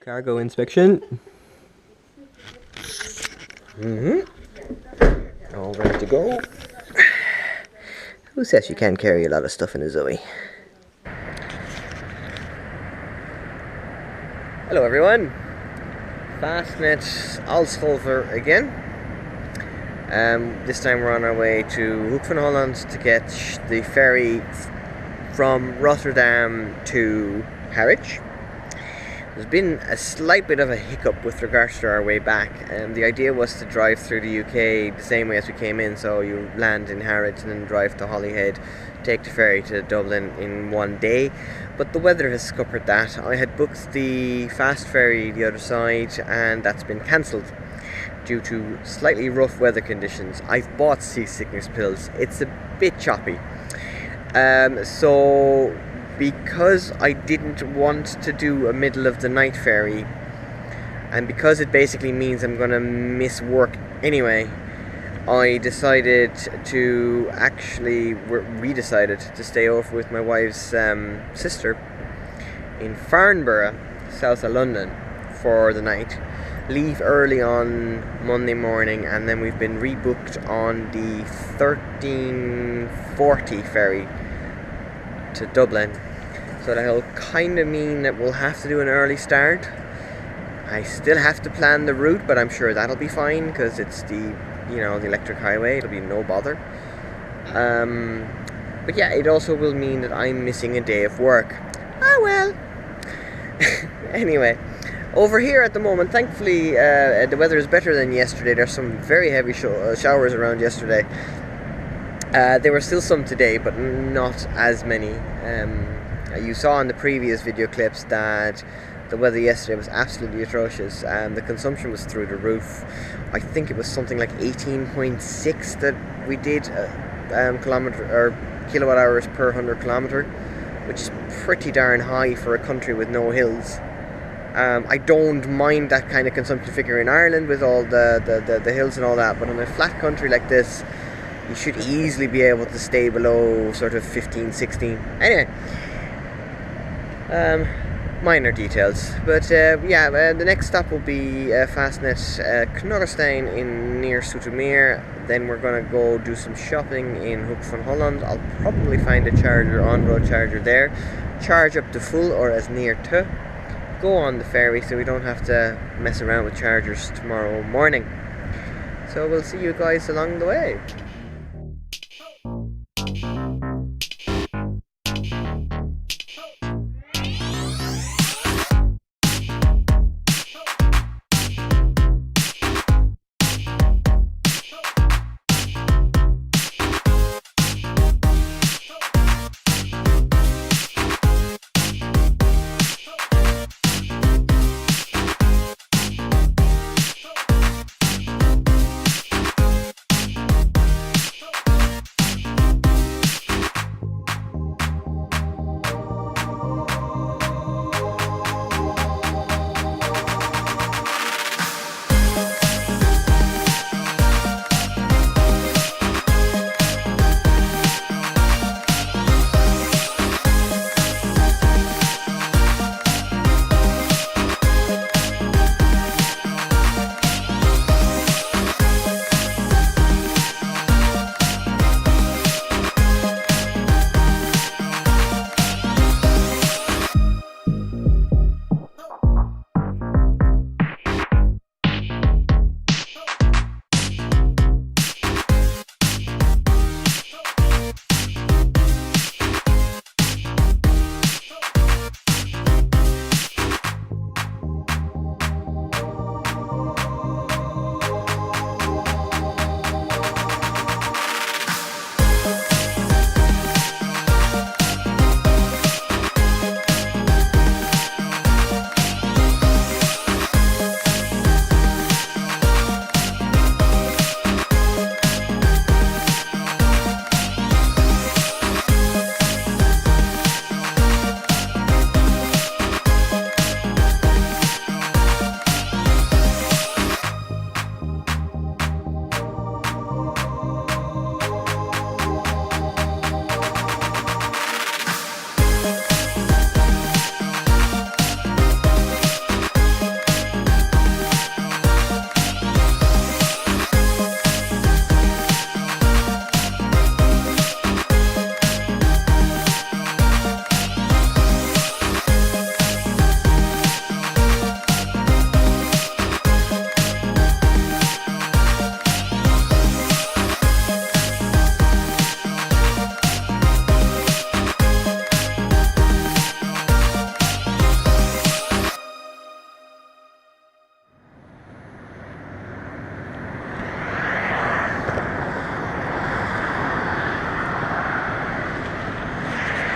Cargo inspection. All ready to go. Who says you can't carry a lot of stuff in a Zoe? Hello everyone. Fastnet Alsholver again. This time we're on our way to Hoek van Holland to get the ferry from Rotterdam to Harwich. There's been a slight bit of a hiccup with regards to our way back. The idea was to drive through the UK the same way as we came in, so you land in Harwich and then drive to Holyhead, take the ferry to Dublin in one day. But the weather has scuppered that. I had booked the fast ferry the other side and that's been cancelled due to slightly rough weather conditions. I've bought seasickness pills. It's a bit choppy. So because I didn't want to do a middle of the night ferry, and because it basically means I'm gonna miss work anyway, I decided to we decided to stay over with my wife's sister in Farnborough, south of London, for the night. Leave early on Monday morning, and then we've been rebooked on the 13:40 ferry to Dublin. So that'll kind of mean that we'll have to do an early start. I still have to plan the route, but I'm sure that'll be fine because it's the electric highway. It'll be no bother. But yeah, it also will mean that I'm missing a day of work. Ah well. Anyway, over here at the moment, thankfully, the weather is better than yesterday. There's some very heavy showers around yesterday. There were still some today, but not as many. You saw in the previous video clips that the weather yesterday was absolutely atrocious. The consumption was through the roof. I think it was something like 18.6 that we did kilowatt hours per 100 kilometer, which is pretty darn high for a country with no hills. I don't mind that kind of consumption figure in Ireland with all the hills and all that, but in a flat country like this, you should easily be able to stay below sort of 15, 16. Anyway, minor details. But the next stop will be Fastnet Knorrestein in near Soetermeer. Then we're going to go do some shopping in Hoek van Holland. I'll probably find a charger, on-road charger there. Charge up to full or as near to. Go on the ferry so we don't have to mess around with chargers tomorrow morning. So we'll see you guys along the way.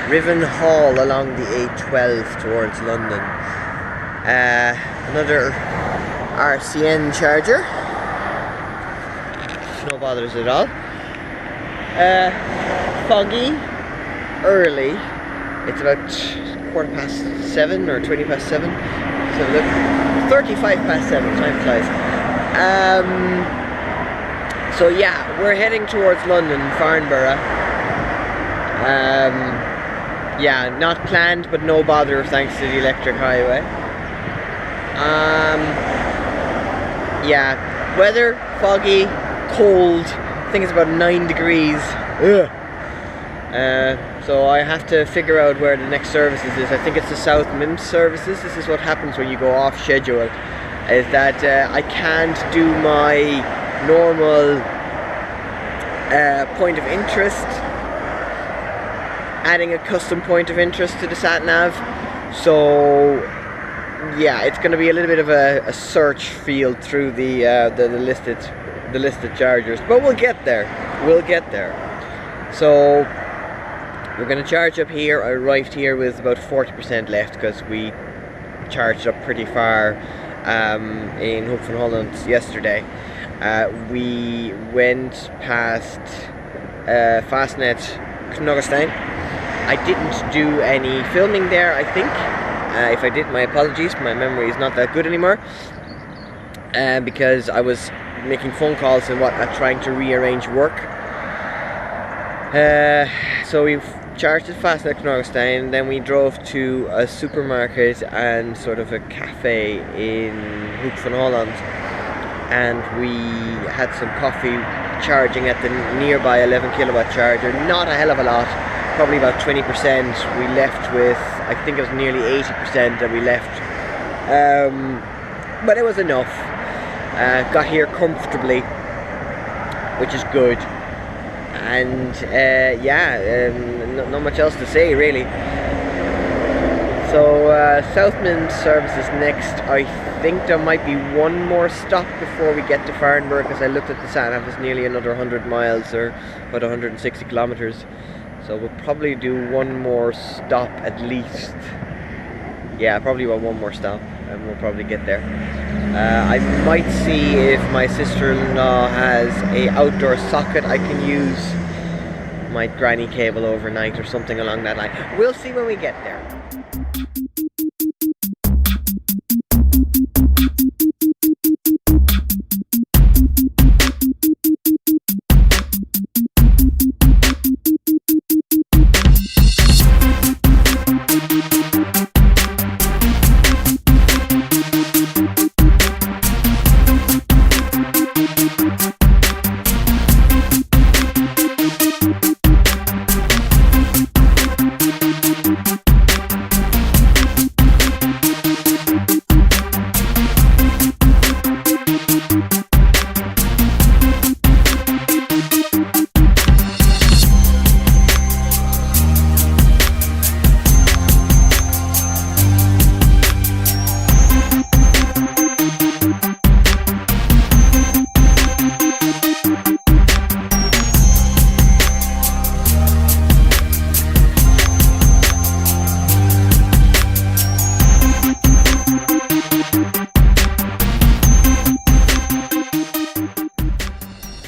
Riven Hall along the A12 towards London. Another RCN charger. No bothers at all. Foggy, early. It's about 7:15 or 7:20. So look, 7:35, time flies. So yeah, we're heading towards London, Farnborough. Yeah, not planned, but no bother thanks to the electric highway. Yeah, weather, foggy, cold. I think it's about 9 degrees. Ugh. So I have to figure out where the next services is. I think it's the South Mims services. This is what happens when you go off schedule, is that I can't do my normal point of interest, adding a custom point of interest to the sat nav. So yeah, it's going to be a little bit of a search field through the listed chargers, but we'll get there. So we're going to charge up here. I arrived here with about 40% left because we charged up pretty far in Hoek van Holland yesterday. We went past Fastnet Knoggerstein. I didn't do any filming there, I think. If I did, my apologies. My memory is not that good anymore. Because I was making phone calls and whatnot, trying to rearrange work. So we've charged at Fastnet Knoggerstein, then we drove to a supermarket and sort of a cafe in Hoek van Holland, and we had some coffee charging at the nearby 11 kilowatt charger. Not a hell of a lot, probably about 20%. We left with, I think it was nearly 80% that we left, but it was enough. Got here comfortably, which is good. And not much else to say really. So South Mims services next. I think there might be one more stop before we get to Farnborough, because I looked at the sat nav, it's nearly another 100 miles or about 160 kilometers. So we'll probably do one more stop at least. Yeah, probably about one more stop and we'll probably get there. I might see if my sister-in-law has a outdoor socket I can use my granny cable overnight or something along that line. We'll see when we get there.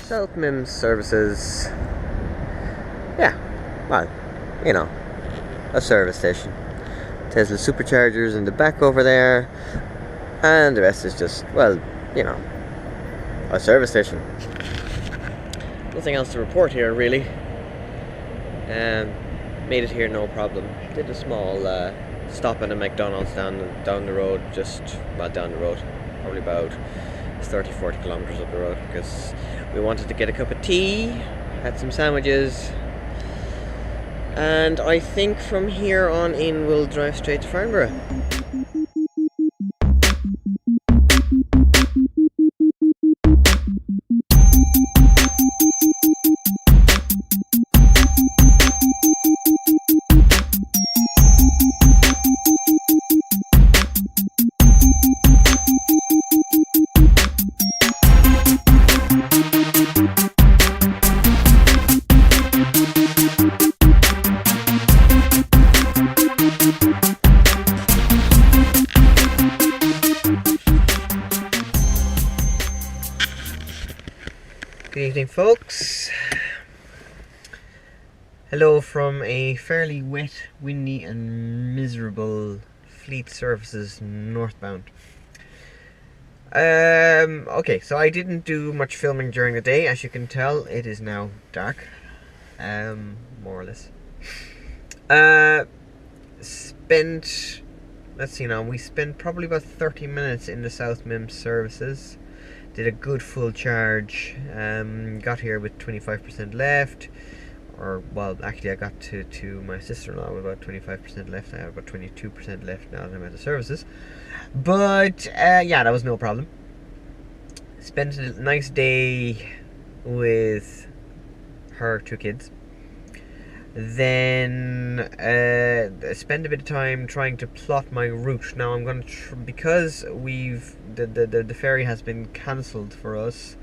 South Mims services, yeah, well, you know, a service station. Tesla superchargers in the back over there, and the rest is just, well, you know, a service station. Nothing else to report here really. Made it here no problem. Did a small stop at a McDonald's down the road, probably about 30-40 kilometers up the road, because we wanted to get a cup of tea, had some sandwiches, and I think from here on in we'll drive straight to Farnborough. Good evening, folks. Hello from a fairly wet, windy and miserable Fleet Services northbound. Okay, so I didn't do much filming during the day. As you can tell, it is now dark. More or less. Let's see now, we spent probably about 30 minutes in the South Mims services. Did a good full charge. Got here with 25% left. Or, well, actually I got to my sister-in-law with about 25% left. I have about 22% left now that I'm at the services. But, yeah, that was no problem. Spent a nice day with her 2 kids. Then spend a bit of time trying to plot my route. Now I'm going to because the ferry has been cancelled for us.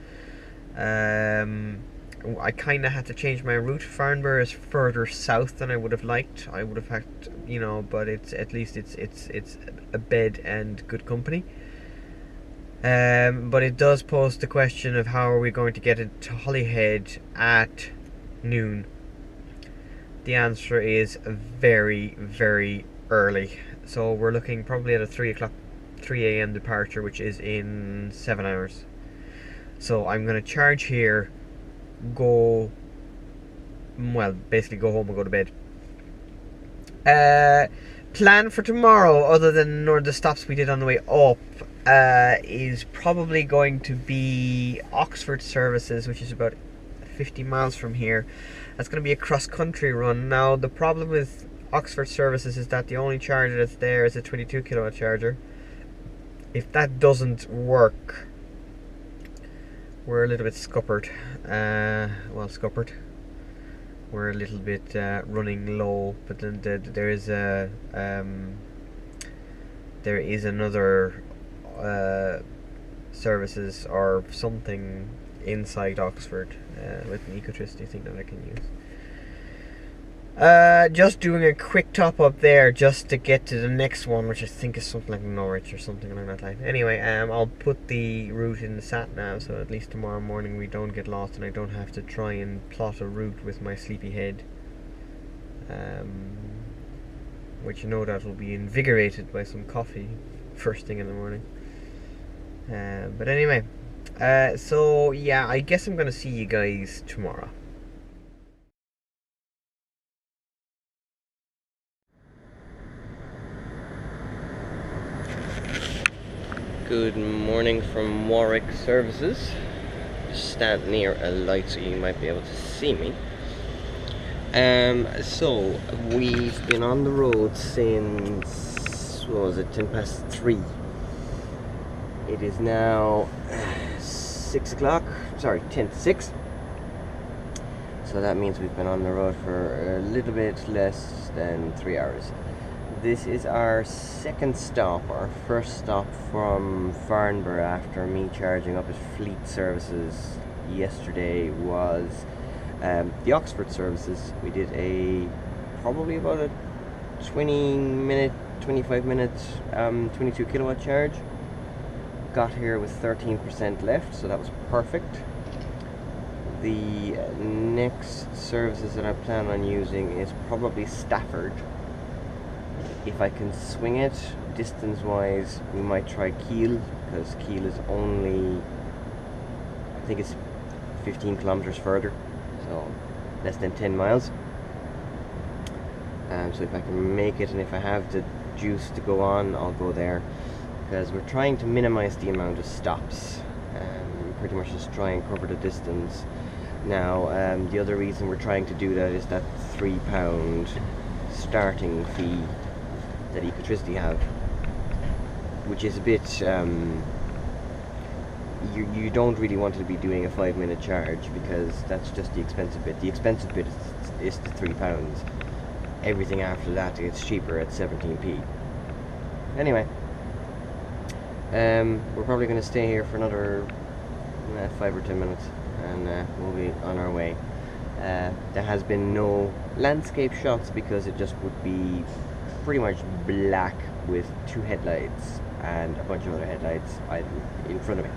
I kind of had to change my route. Farnborough is further south than I would have liked. I would have had, but it's at least it's a bed and good company. But it does pose the question of how are we going to get it to Holyhead at noon. The answer is very, very early. So we're looking probably at a 3 a.m. departure, which is in 7 hours. So I'm going to charge here, basically go home and go to bed. Plan for tomorrow, other than the stops we did on the way up, is probably going to be Oxford services, which is about 50 miles from here. That's going to be a cross-country run. Now, the problem with Oxford services is that the only charger that's there is a 22 kilowatt charger. If that doesn't work, we're a little bit scuppered. Scuppered. We're a little bit running low, but then there is another services or something inside Oxford with an electricity thing that I can use. Just doing a quick top up there just to get to the next one, which I think is something like Norwich or something along that line. Anyway, I'll put the route in the sat nav, so at least tomorrow morning we don't get lost and I don't have to try and plot a route with my sleepy head, which no doubt will be invigorated by some coffee first thing in the morning. But anyway, so yeah, I guess I'm gonna see you guys tomorrow. Good morning from Warwick Services. Just stand near a light so you might be able to see me. So we've been on the road since, 3:10. It is now 6 o'clock, 10:06. So that means we've been on the road for a little bit less than 3 hours. This is our second stop. Our first stop from Farnborough after me charging up at Fleet Services yesterday was the Oxford services. We did probably about a 25 minute 22 kilowatt charge. Got here with 13% left, so that was perfect. The next services that I plan on using is probably Stafford. If I can swing it distance wise, we might try Kiel, because Kiel is only, I think it's 15 kilometers further, so less than 10 miles. So if I can make it and if I have the juice to go on, I'll go there, because we're trying to minimize the amount of stops. Pretty much just try and cover the distance. Now, the other reason we're trying to do that is that £3 starting fee that Electricity have, which is a bit, you don't really want to be doing a 5-minute charge, because that's just the expensive bit. The expensive bit is the £3. Everything after that gets cheaper at 17p. Anyway, we're probably going to stay here for another 5 or 10 minutes and we'll be on our way. There has been no landscape shots because it just would be pretty much black with 2 headlights and a bunch of other headlights in front of me.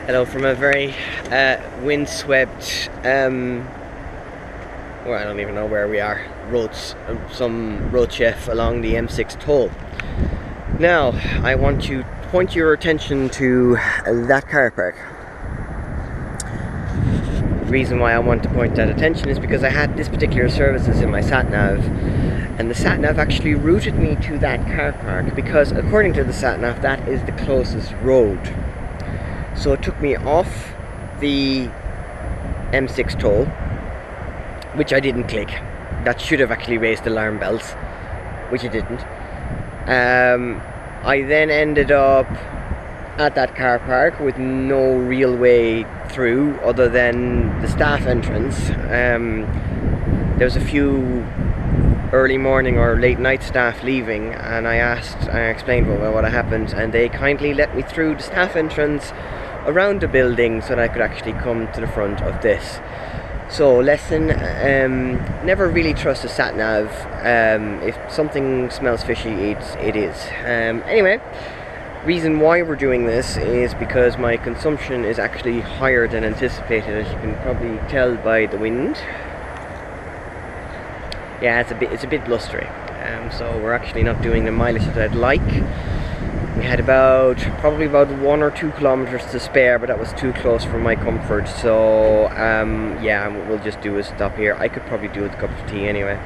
Hello from a very windswept, well, I don't even know where we are, some road chef along the M6 toll. Now, I want to point your attention to that car park. The reason why I want to point that attention is because I had this particular services in my sat-nav, and the sat-nav actually routed me to that car park because according to the sat-nav that is the closest road. So it took me off the M6 toll, which I didn't click. That should have actually raised alarm bells, which it didn't. I then ended up at that car park with no real way through other than the staff entrance. There was a few early morning or late night staff leaving, and I explained what had happened, and they kindly let me through the staff entrance around the building so that I could actually come to the front of this. So lesson, never really trust a sat-nav. If something smells fishy, it is. Anyway, reason why we're doing this is because my consumption is actually higher than anticipated, as you can probably tell by the wind. Yeah, it's a bit blustery. So we're actually not doing the mileage that I'd like. We had probably about 1 or 2 kilometers to spare, but that was too close for my comfort. So yeah, we'll just do a stop here. I could probably do with a cup of tea anyway.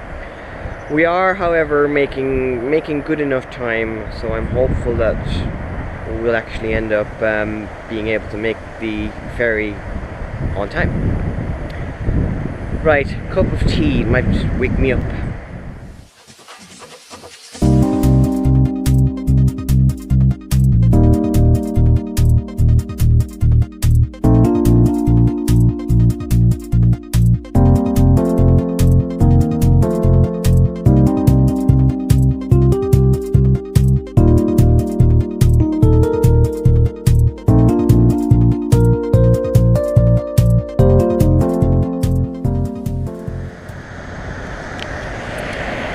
We are, however, making good enough time, so I'm hopeful that we'll actually end up being able to make the ferry on time. Right, cup of tea might wake me up.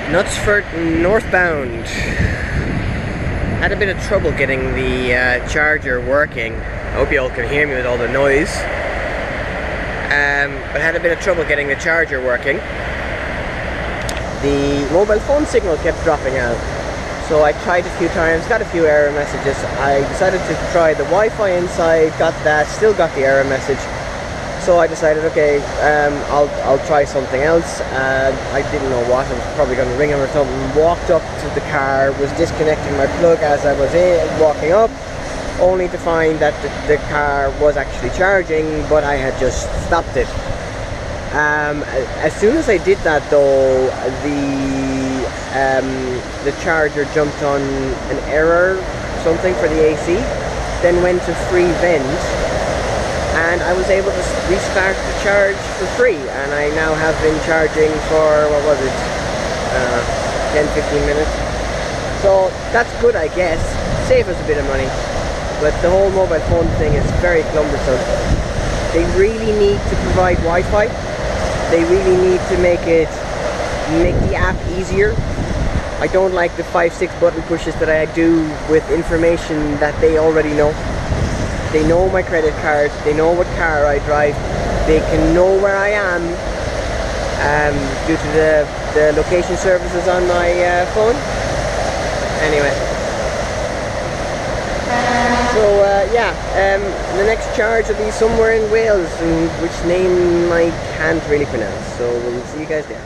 Knutsford northbound. Had a bit of trouble getting the charger working. I hope you all can hear me with all the noise. But had a bit of trouble getting the charger working. The mobile phone signal kept dropping out. So I tried a few times, got a few error messages. I decided to try the Wi-Fi inside, got that, still got the error message. So I decided, okay, I'll try something else. I didn't know what. I was probably going to ring him or something. Walked up to the car, was disconnecting my plug as I was walking up, only to find that the car was actually charging, but I had just stopped it. As soon as I did that, though, the charger jumped on an error, something for the AC, then went to free vent. And I was able to restart the charge for free, and I now have been charging for, what was it, 10-15 minutes. So that's good, I guess. Save us a bit of money. But the whole mobile phone thing is very cumbersome. They really need to provide Wi-Fi. They really need to make the app easier. I don't like the 5-6 button pushes that I do with information that they already know. They know my credit card, they know what car I drive, they can know where I am due to the location services on my phone. Anyway. So yeah, the next charge will be somewhere in Wales, which name I can't really pronounce. So we'll see you guys there.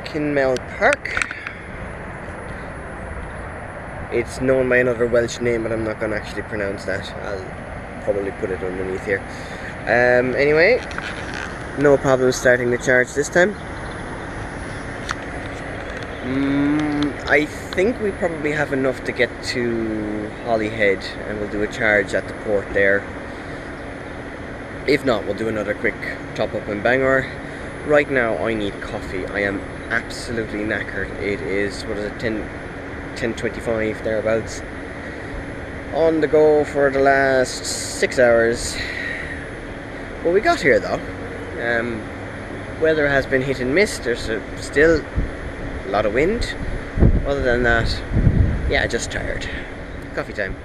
Kinmel Park. It's known by another Welsh name, but I'm not going to actually pronounce that. I'll probably put it underneath here. Anyway, no problem starting the charge this time. I think we probably have enough to get to Holyhead, and we'll do a charge at the port there. If not, we'll do another quick top up in Bangor. Right now I need coffee. I am absolutely knackered. It is, 10:25 thereabouts. On the go for the last 6 hours. Well, we got here though. Weather has been hit and miss. There's still a lot of wind. Other than that, yeah, just tired. Coffee time.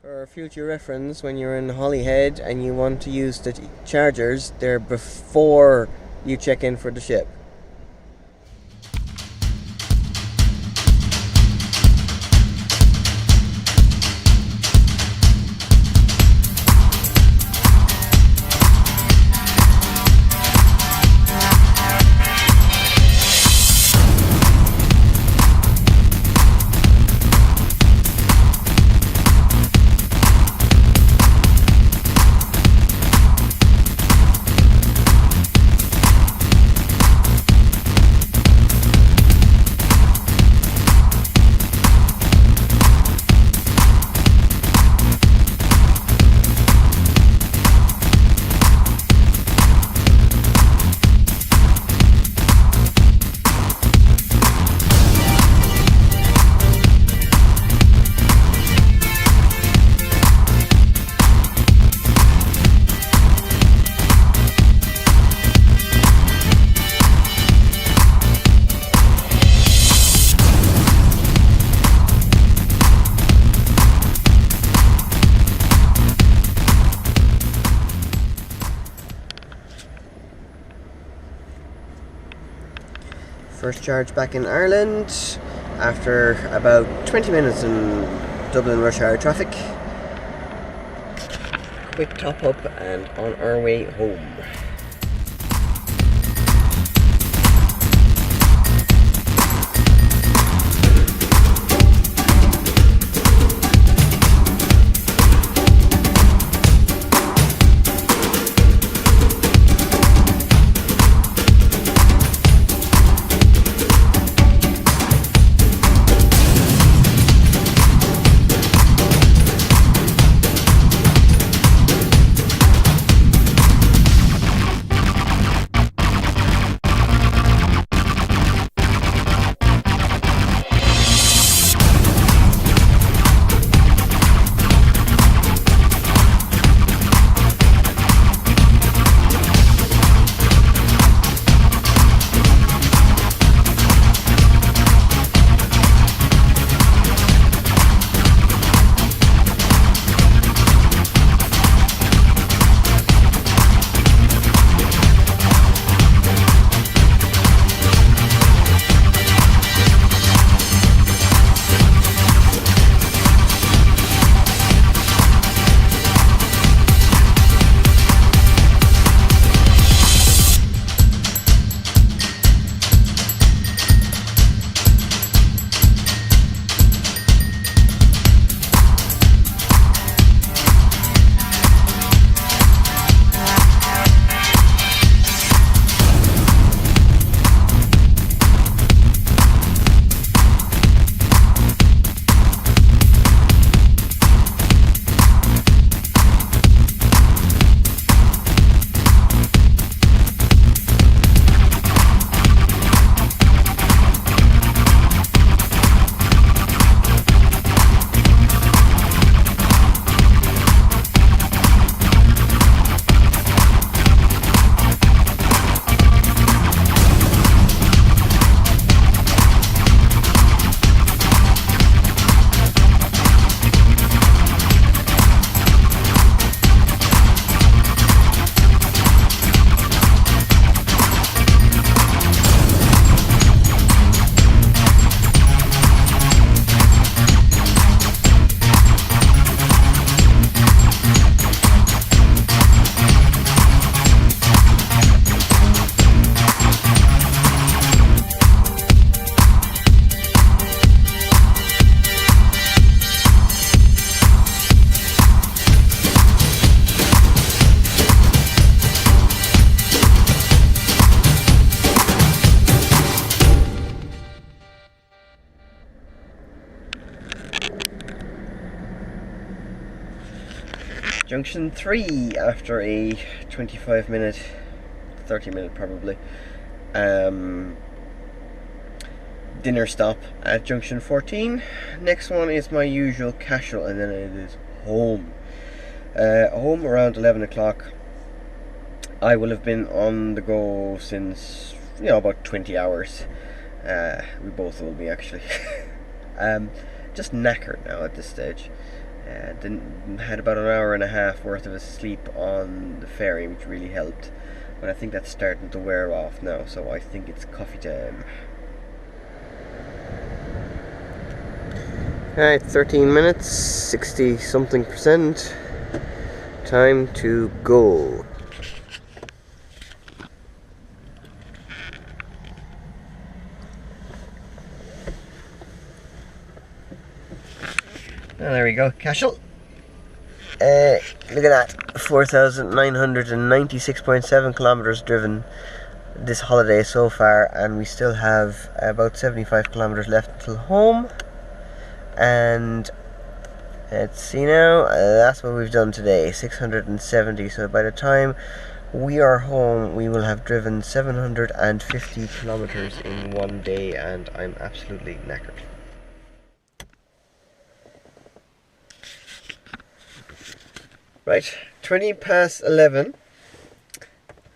For future reference, when you're in Holyhead and you want to use the chargers, they're before you check in for the ship. First charge back in Ireland after about 20 minutes in Dublin rush hour traffic. Quick top up and on our way home. Junction 3 after a 25 minute, 30 minute probably, dinner stop at Junction 14. Next one is my usual casual, and then it is home. Home around 11 o'clock. I will have been on the go since, about 20 hours. We both will be, actually. Just knackered now at this stage. Had about an hour and a half worth of a sleep on the ferry, which really helped. But I think that's starting to wear off now, so I think it's coffee time. Alright, 13 minutes, 60 something percent. Time to go. Oh, there we go, Cashel. Look at that, 4,996.7 kilometers driven this holiday so far, and we still have about 75 kilometers left until home. And let's see now, that's what we've done today, 670. So by the time we are home, we will have driven 750 kilometers in one day, and I'm absolutely knackered. Right, 20 past 11.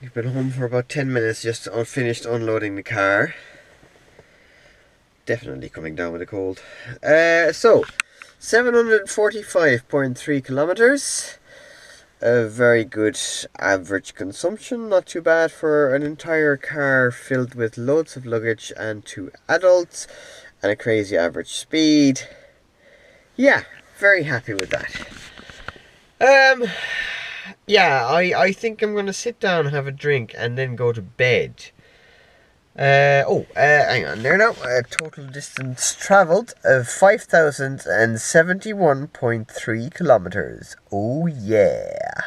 We've been home for about 10 minutes, just finished unloading the car. Definitely coming down with a cold. So, 745.3 kilometers. A very good average consumption, not too bad for an entire car filled with loads of luggage and 2 adults, and a crazy average speed. Yeah, very happy with that. Yeah, I think I'm going to sit down, have a drink, and then go to bed. Hang on there now. Total distance travelled of 5,071.3 kilometers. Oh yeah.